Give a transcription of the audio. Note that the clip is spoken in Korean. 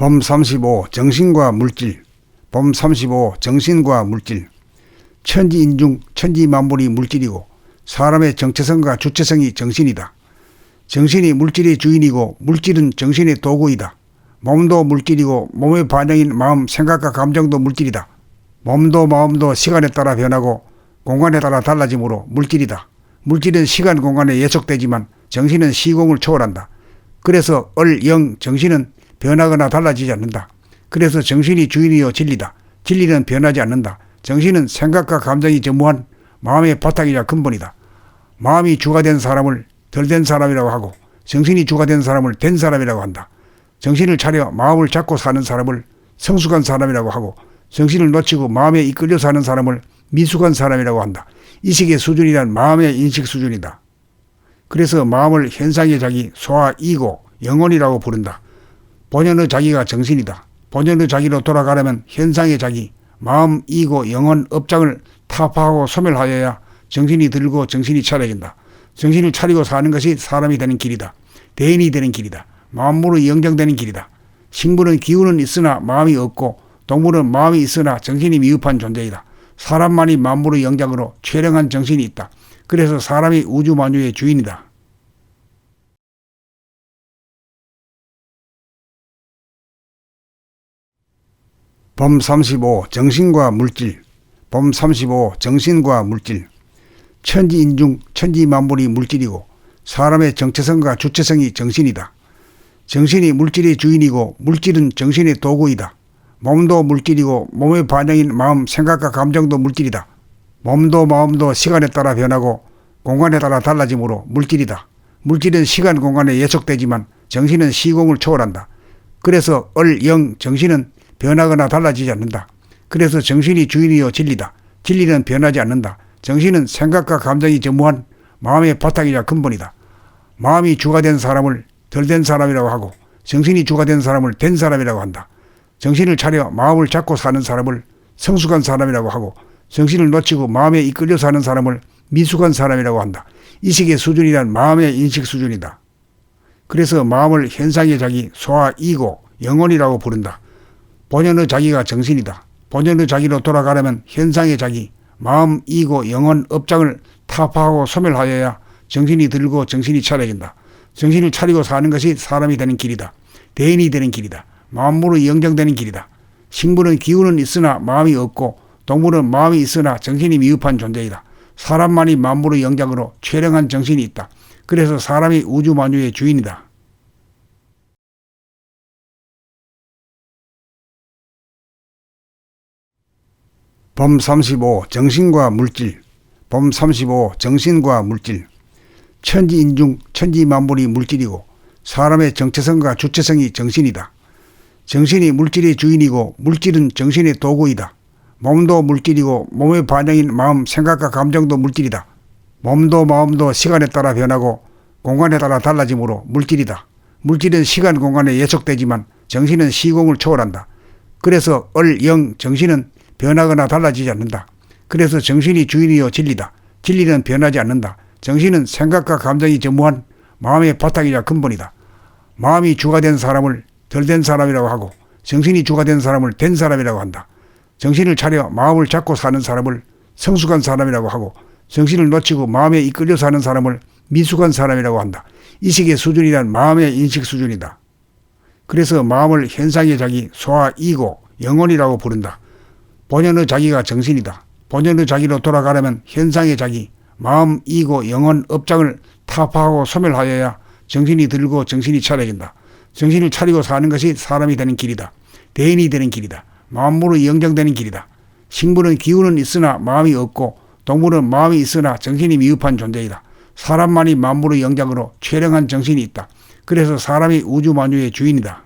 범 35 정신과 물질. 범 35 정신과 물질. 천지인중 천지만물이 물질이고 사람의 정체성과 주체성이 정신이다. 정신이 물질의 주인이고 물질은 정신의 도구이다. 몸도 물질이고 몸의 반응인 마음, 생각과 감정도 물질이다. 몸도 마음도 시간에 따라 변하고 공간에 따라 달라지므로 물질이다. 물질은 시간 공간에 예속되지만 정신은 시공을 초월한다. 그래서 영, 정신은 변하거나 달라지지 않는다. 그래서 정신이 주인이요 진리다. 진리는 변하지 않는다. 정신은 생각과 감정이 전무한 마음의 바탕이자 근본이다. 마음이 주가 된 사람을 덜 된 사람이라고 하고 정신이 주가 된 사람을 된 사람이라고 한다. 정신을 차려 마음을 잡고 사는 사람을 성숙한 사람이라고 하고 정신을 놓치고 마음에 이끌려 사는 사람을 미숙한 사람이라고 한다. 이식의 수준이란 마음의 인식 수준이다. 그래서 마음을 현상의 자기, 소아, 이고, 영혼이라고 부른다. 본연의 자기가 정신이다. 본연의 자기로 돌아가려면 현상의 자기, 마음, 이고, 영혼, 업장을 타파하고 소멸하여야 정신이 들고 정신이 차려진다. 정신을 차리고 사는 것이 사람이 되는 길이다. 대인이 되는 길이다. 만물의 영정되는 길이다. 식물은 기운은 있으나 마음이 없고 동물은 마음이 있으나 정신이 미흡한 존재이다. 사람만이 만물의 영장으로 최령한 정신이 있다. 그래서 사람이 우주 만유의 주인이다. 범 35 정신과 물질. 범 35 정신과 물질. 천지인중 천지만물이 물질이고 사람의 정체성과 주체성이 정신이다. 정신이 물질의 주인이고 물질은 정신의 도구이다. 몸도 물질이고 몸의 반응인 마음, 생각과 감정도 물질이다. 몸도 마음도 시간에 따라 변하고 공간에 따라 달라지므로 물질이다. 물질은 시간 공간에 예속되지만 정신은 시공을 초월한다. 그래서 영, 정신은 변하거나 달라지지 않는다. 그래서 정신이 주인이요 진리다. 진리는 변하지 않는다. 정신은 생각과 감정이 전무한 마음의 바탕이자 근본이다. 마음이 주가 된 사람을 덜 된 사람이라고 하고 정신이 주가 된 사람을 된 사람이라고 한다. 정신을 차려 마음을 잡고 사는 사람을 성숙한 사람이라고 하고 정신을 놓치고 마음에 이끌려 사는 사람을 미숙한 사람이라고 한다. 이식의 수준이란 마음의 인식 수준이다. 그래서 마음을 현상의 자기, 소아, 이고, 영혼이라고 부른다. 본연의 자기가 정신이다. 본연의 자기로 돌아가려면 현상의 자기, 마음, 이고, 영혼, 업장을 타파하고 소멸하여야 정신이 들고 정신이 차려진다. 정신을 차리고 사는 것이 사람이 되는 길이다. 대인이 되는 길이다. 만물의 영정되는 길이다. 식물은 기운은 있으나 마음이 없고 동물은 마음이 있으나 정신이 미흡한 존재이다. 사람만이 만물의 영장으로 최령한 정신이 있다. 그래서 사람이 우주 만유의 주인이다. 범 35 정신과 물질. 범 35 정신과 물질. 천지인중 천지만물이 물질이고 사람의 정체성과 주체성이 정신이다. 정신이 물질의 주인이고 물질은 정신의 도구이다. 몸도 물질이고 몸의 반응인 마음, 생각과 감정도 물질이다. 몸도 마음도 시간에 따라 변하고 공간에 따라 달라지므로 물질이다. 물질은 시간 공간에 예속되지만 정신은 시공을 초월한다. 그래서 영, 정신은 변하거나 달라지지 않는다. 그래서 정신이 주인이요 진리다. 진리는 변하지 않는다. 정신은 생각과 감정이 전무한 마음의 바탕이자 근본이다. 마음이 주가 된 사람을 덜 된 사람이라고 하고 정신이 주가 된 사람을 된 사람이라고 한다. 정신을 차려 마음을 잡고 사는 사람을 성숙한 사람이라고 하고 정신을 놓치고 마음에 이끌려 사는 사람을 미숙한 사람이라고 한다. 이식의 수준이란 마음의 인식 수준이다. 그래서 마음을 현상의 자기, 소아, 이고, 영혼이라고 부른다. 본연의 자기가 정신이다. 본연의 자기로 돌아가려면 현상의 자기, 마음, 이고, 영혼, 업장을 타파하고 소멸하여야 정신이 들고 정신이 차려진다. 정신을 차리고 사는 것이 사람이 되는 길이다. 대인이 되는 길이다. 만물의 영정되는 길이다. 식물은 기운은 있으나 마음이 없고 동물은 마음이 있으나 정신이 미흡한 존재이다. 사람만이 만물의 영장으로 최령한 정신이 있다. 그래서 사람이 우주 만유의 주인이다.